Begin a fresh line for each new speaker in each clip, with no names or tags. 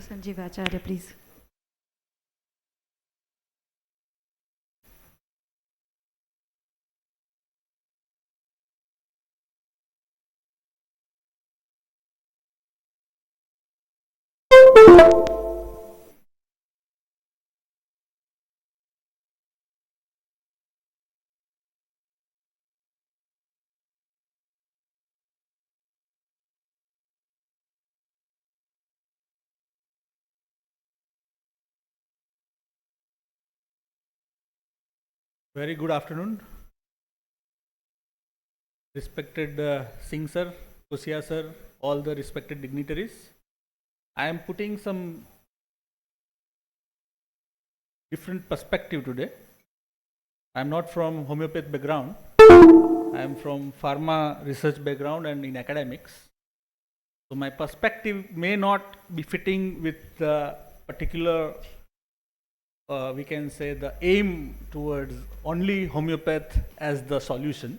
Sanjeev Acharya, please.
Very good afternoon. Respected Singh sir, Kosia sir, all the respected dignitaries. I am putting some different perspective today. I am not from homeopathy background. I am from pharma research background and in academics. So my perspective may not be fitting with the particular, we can say, the aim towards only homeopathy as the solution.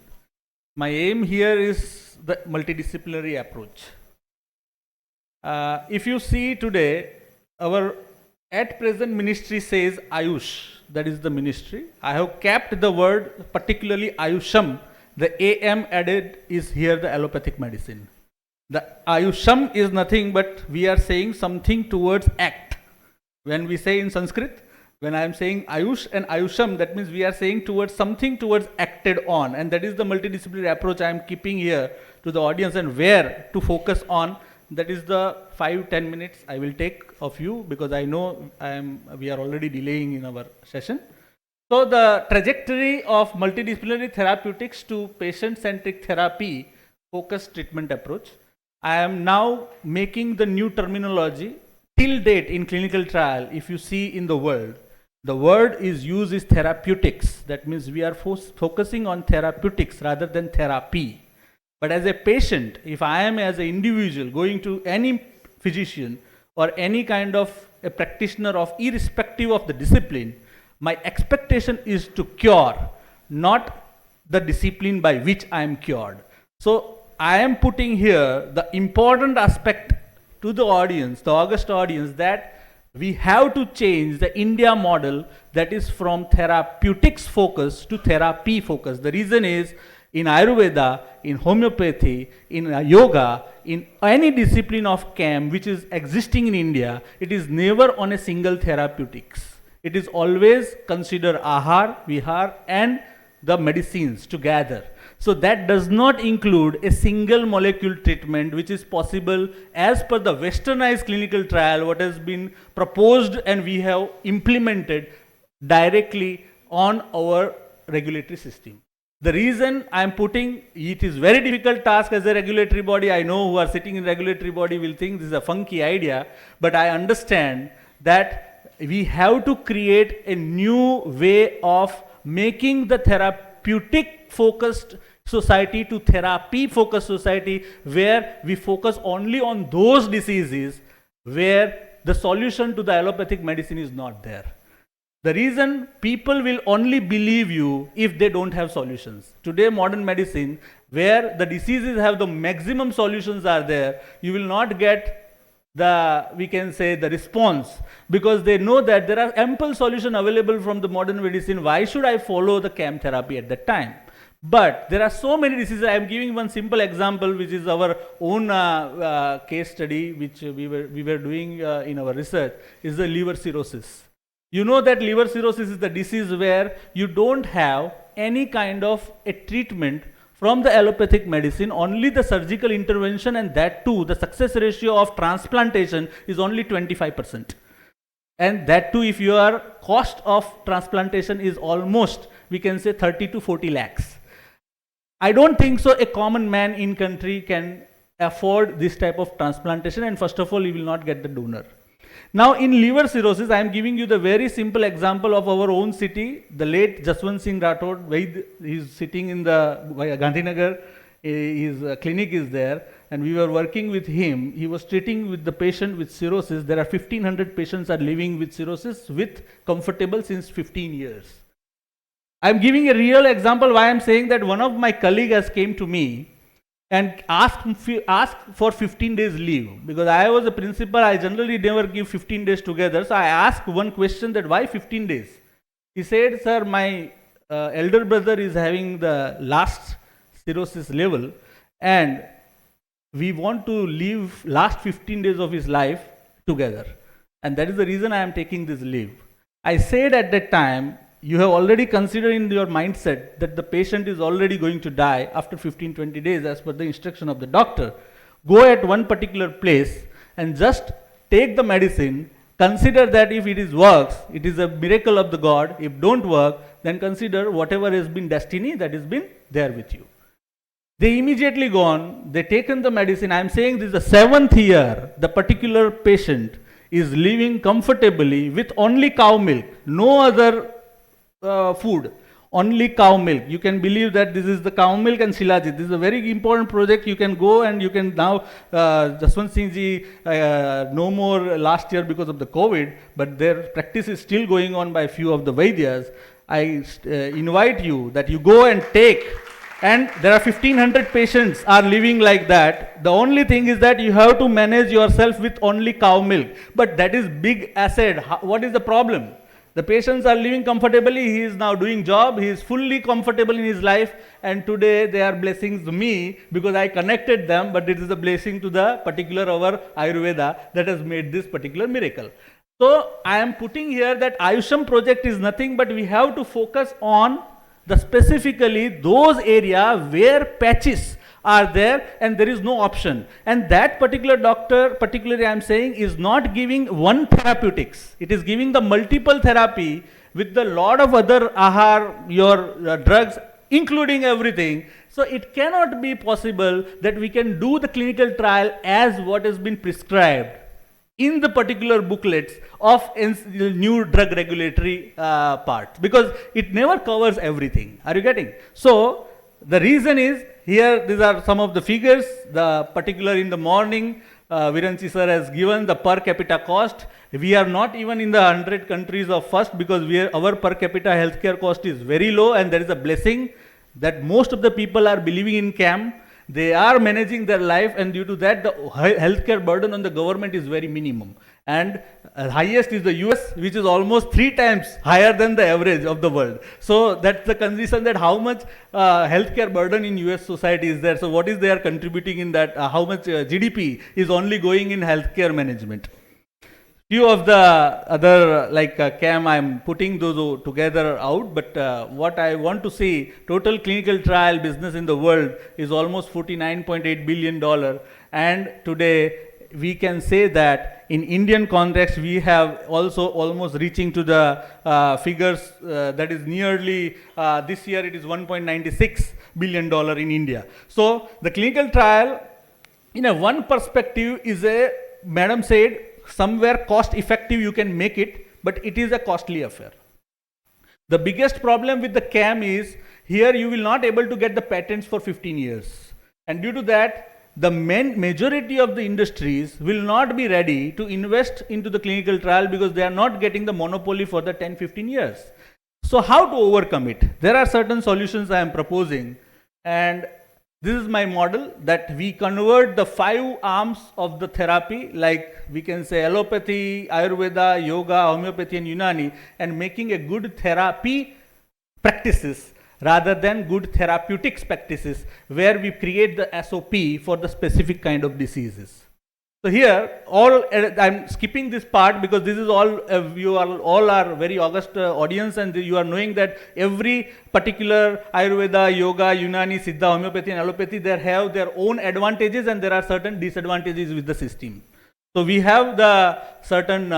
My aim here is the multidisciplinary approach. If you see today, our at present ministry says Ayush, that is the ministry. I have kept the word particularly Ayusham. The AM added is here the allopathic medicine. The Ayusham is nothing but we are saying something towards act. When we say in Sanskrit, when I am saying Ayush and Ayusham, that means we are saying towards something towards acted on, and that is the multidisciplinary approach I am keeping here to the audience, and where to focus on. That is the 5-10 minutes I will take of you, because I know we are already delaying in our session. So the trajectory of multidisciplinary therapeutics to patient-centric therapy focused treatment approach. I am now making the new terminology. Till date in clinical trial, if you see in the word is used is therapeutics. That means we are focusing on therapeutics rather than therapy. But as a patient, if I am as an individual going to any physician or any kind of a practitioner of irrespective of the discipline, my expectation is to cure, not the discipline by which I am cured. So I am putting here the important aspect to the audience, the august audience, that we have to change the India model that is from therapeutics focus to therapy focus. The reason is, in Ayurveda, in homeopathy, in yoga, in any discipline of CAM which is existing in India, it is never on a single therapeutics. It is always consider ahar, vihar and the medicines together. So that does not include a single molecule treatment which is possible as per the westernized clinical trial what has been proposed and we have implemented directly on our regulatory system. The reason I am putting, it is very difficult task as a regulatory body. I know who are sitting in regulatory body will think this is a funky idea, but I understand that we have to create a new way of making the therapeutic focused society to therapy focused society, where we focus only on those diseases where the solution to the allopathic medicine is not there. The reason people will only believe you if they don't have solutions. Today modern medicine, where the diseases have the maximum solutions are there, you will not get the, we can say, the response, because they know that there are ample solution available from the modern medicine. Why should I follow the CAM therapy at that time? But there are so many diseases. I am giving one simple example, which is our own case study, which we were doing in our research, is the liver cirrhosis. You know that liver cirrhosis is the disease where you don't have any kind of a treatment from the allopathic medicine, only the surgical intervention, and that too, the success ratio of transplantation is only 25%. And that too, if your cost of transplantation is almost, we can say 30 to 40 lakhs. I don't think so a common man in country can afford this type of transplantation, and first of all, he will not get the donor. Now in liver cirrhosis, I am giving you the very simple example of our own city. The late Jaswant Singh Rathod, Vaid, he is sitting in the Gandhinagar, his clinic is there, and we were working with him. He was treating with the patient with cirrhosis. There are 1500 patients are living with cirrhosis with comfortable since 15 years. I am giving a real example why I am saying that one of my colleagues came to me and ask for 15 days leave. Because I was a principal, I generally never give 15 days together. So I asked one question, that why 15 days? He said, sir, my elder brother is having the last cirrhosis level, and we want to live last 15 days of his life together. And that is the reason I am taking this leave. I said at that time, you have already considered in your mindset that the patient is already going to die after 15-20 days as per the instruction of the doctor. Go at one particular place and just take the medicine. Consider that if it works, it is a miracle of the God. If don't work, then consider whatever has been destiny that has been there with you. They immediately gone, they taken the medicine. I am saying this is the 7th year, the particular patient is living comfortably with only cow milk, no other food, only cow milk. You can believe that this is the cow milk and Shilajit. This is a very important project. You can go and you can now, Jaswant Singh ji, no more last year because of the COVID, but their practice is still going on by few of the Vaidyas. I invite you that you go and take, and there are 1500 patients are living like that. The only thing is that you have to manage yourself with only cow milk, but that is big asset. What is the problem? The patients are living comfortably. He is now doing job. He is fully comfortable in his life. And today they are blessings to me because I connected them. But it is a blessing to the particular our Ayurveda that has made this particular miracle. So I am putting here that Ayusham project is nothing but we have to focus on the specifically those areas where patches are there and there is no option. And that particular doctor, particularly I am saying, is not giving one therapeutics. It is giving the multiple therapy with the lot of other ahar, your drugs, including everything. So it cannot be possible that we can do the clinical trial as what has been prescribed in the particular booklets of new drug regulatory part, because it never covers everything. Are you getting? So the reason is, here these are some of the figures. The particular in the morning, Viranchi sir has given the per capita cost. We are not even in the 100 countries of first, because our per capita healthcare cost is very low, and there is a blessing that most of the people are believing in CAM. They are managing their life, and due to that the healthcare burden on the government is very minimum. And highest is the US, which is almost 3 times higher than the average of the world. So that's the condition, that how much healthcare burden in US society is there. So what is they are contributing in that, how much GDP is only going in healthcare management. Few of the other like CAM, I am putting those together out, but what I want to see, total clinical trial business in the world is almost $49.8 billion, and today we can say that in Indian context we have also almost reaching to the figures that is nearly this year it is $1.96 billion in India. So the clinical trial in a one perspective is a, madam said, somewhere cost effective you can make it, but it is a costly affair. The biggest problem with the CAM is, here you will not able to get the patents for 15 years. And due to that, the majority of the industries will not be ready to invest into the clinical trial because they are not getting the monopoly for the 10-15 years. So how to overcome it? There are certain solutions I am proposing, and this is my model, that we convert the 5 arms of the therapy, like we can say allopathy, Ayurveda, yoga, homeopathy and Unani, and making a good therapy practices rather than good therapeutics practices, where we create the SOP for the specific kind of diseases. So here, I'm skipping this part because this is all, you all are very august audience, and you are knowing that every particular Ayurveda, Yoga, Unani, Siddha, Homeopathy and Allopathy, they have their own advantages and there are certain disadvantages with the system. So we have the certain,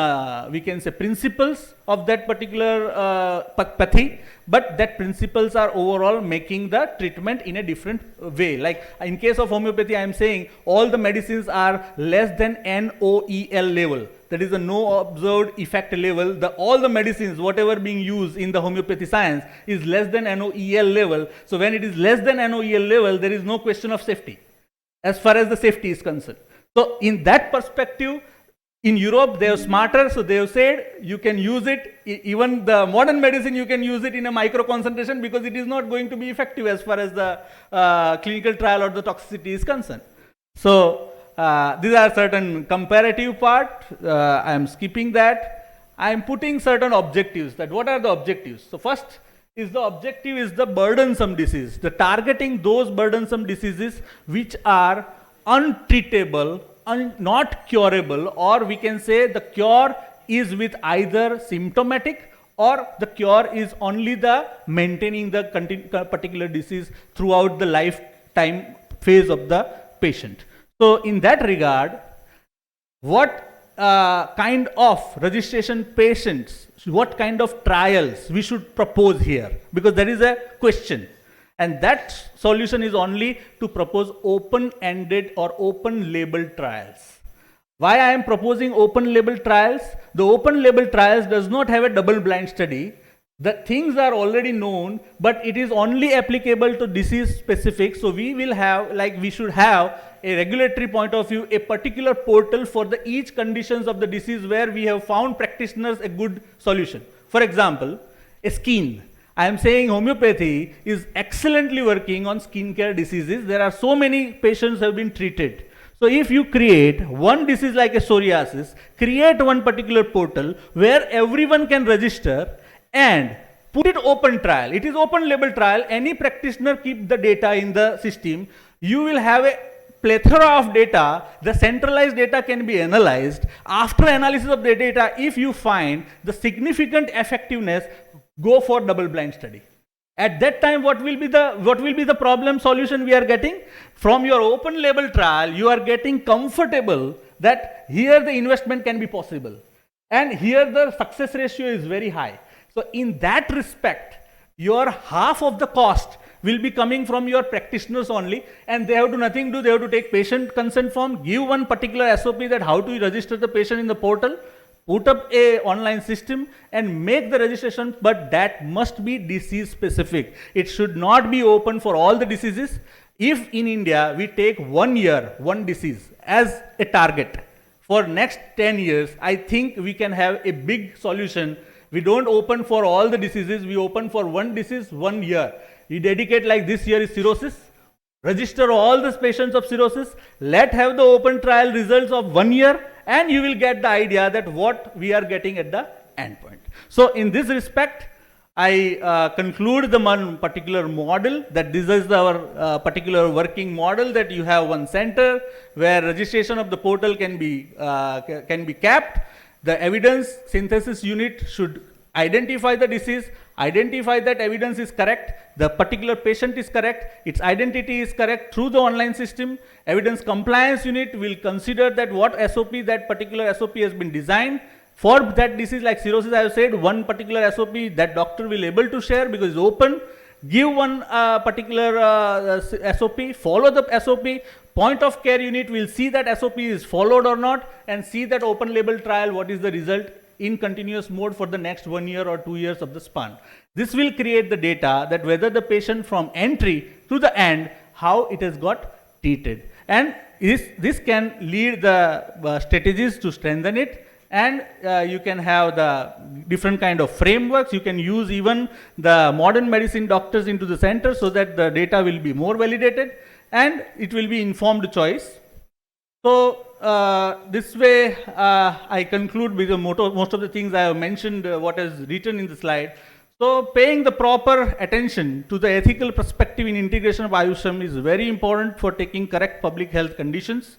we can say, principles of that particular pathy, but that principles are overall making the treatment in a different way. Like in case of homeopathy, I am saying all the medicines are less than NOEL level. That is a no observed effect level. All the medicines, whatever being used in the homeopathy science, is less than NOEL level. So when it is less than NOEL level, there is no question of safety as far as the safety is concerned. So in that perspective, In Europe, they are smarter, so they have said you can use it, even the modern medicine, you can use it in a micro concentration because it is not going to be effective as far as the clinical trial or the toxicity is concerned. So, these are certain comparative part. I am skipping that. I am putting certain objectives. That what are the objectives? So, first is the objective is the burdensome disease. The targeting those burdensome diseases which are untreatable, not curable, or we can say the cure is with either symptomatic or the cure is only the maintaining the particular disease throughout the lifetime phase of the patient. So in that regard, what kind of registration patients, what kind of trials we should propose here, because there is a question. And that solution is only to propose open-ended or open-label trials. Why I am proposing open-label trials? The open-label trials does not have a double-blind study. The things are already known, but it is only applicable to disease specific. So we will have, we should have a regulatory point of view, a particular portal for the each conditions of the disease where we have found practitioners a good solution. For example, a skin. I am saying homeopathy is excellently working on skincare diseases. There are so many patients have been treated. So if you create one disease like a psoriasis, create one particular portal where everyone can register and put it open trial. It is open label trial. Any practitioner keep the data in the system. You will have a plethora of data. The centralized data can be analyzed. After analysis of the data, if you find the significant effectiveness, go for double blind study. At that time, what will be the problem solution we are getting? From your open label trial, you are getting comfortable that here the investment can be possible. And here the success ratio is very high. So in that respect, your half of the cost will be coming from your practitioners only, and they have to nothing do. They have to take patient consent form, give one particular SOP that how to register the patient in the portal, put up a online system and make the registration, but that must be disease specific. It should not be open for all the diseases. If in India we take 1 year, one disease as a target for next 10 years, I think we can have a big solution. We don't open for all the diseases, we open for one disease 1 year. You dedicate like this year is cirrhosis, register all the patients of cirrhosis, let have the open trial results of 1 year, and you will get the idea that what we are getting at the end point. So in this respect, I conclude the one particular model, that this is our particular working model, that you have one center where registration of the portal can be kept. The evidence synthesis unit should identify the disease, identify that evidence is correct, the particular patient is correct, its identity is correct through the online system. Evidence compliance unit will consider that what SOP, that particular SOP has been designed for that disease like cirrhosis. I have said one particular SOP that doctor will able to share because it's open. Give one particular SOP, follow the SOP. Point of care unit will see that SOP is followed or not, and see that open label trial, what is the result in continuous mode for the next 1 year or 2 years of the span. This will create the data that whether the patient from entry to the end, how it has got treated. And this can lead the strategies to strengthen it, and you can have the different kind of frameworks. You can use even the modern medicine doctors into the center so that the data will be more validated and it will be informed choice. So this way I conclude with the most of the things I have mentioned, what is written in the slide. So paying the proper attention to the ethical perspective in integration of Ayusham is very important for taking correct public health conditions.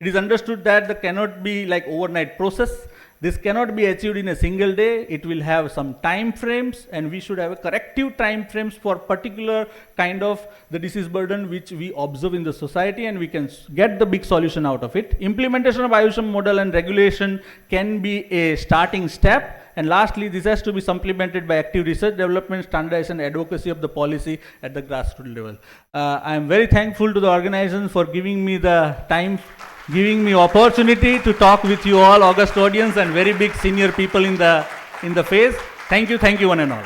It is understood that there cannot be like overnight process. This cannot be achieved in a single day. It will have some time frames, and we should have a corrective time frames for particular kind of the disease burden which we observe in the society, and we can get the big solution out of it. Implementation of Ayusham model and regulation can be a starting step. And lastly, this has to be supplemented by active research, development, standardization, advocacy of the policy at the grassroots level. I am very thankful to the organization for giving me the time, giving me opportunity to talk with you all, august audience, and very big senior people in the phase. Thank you one and all.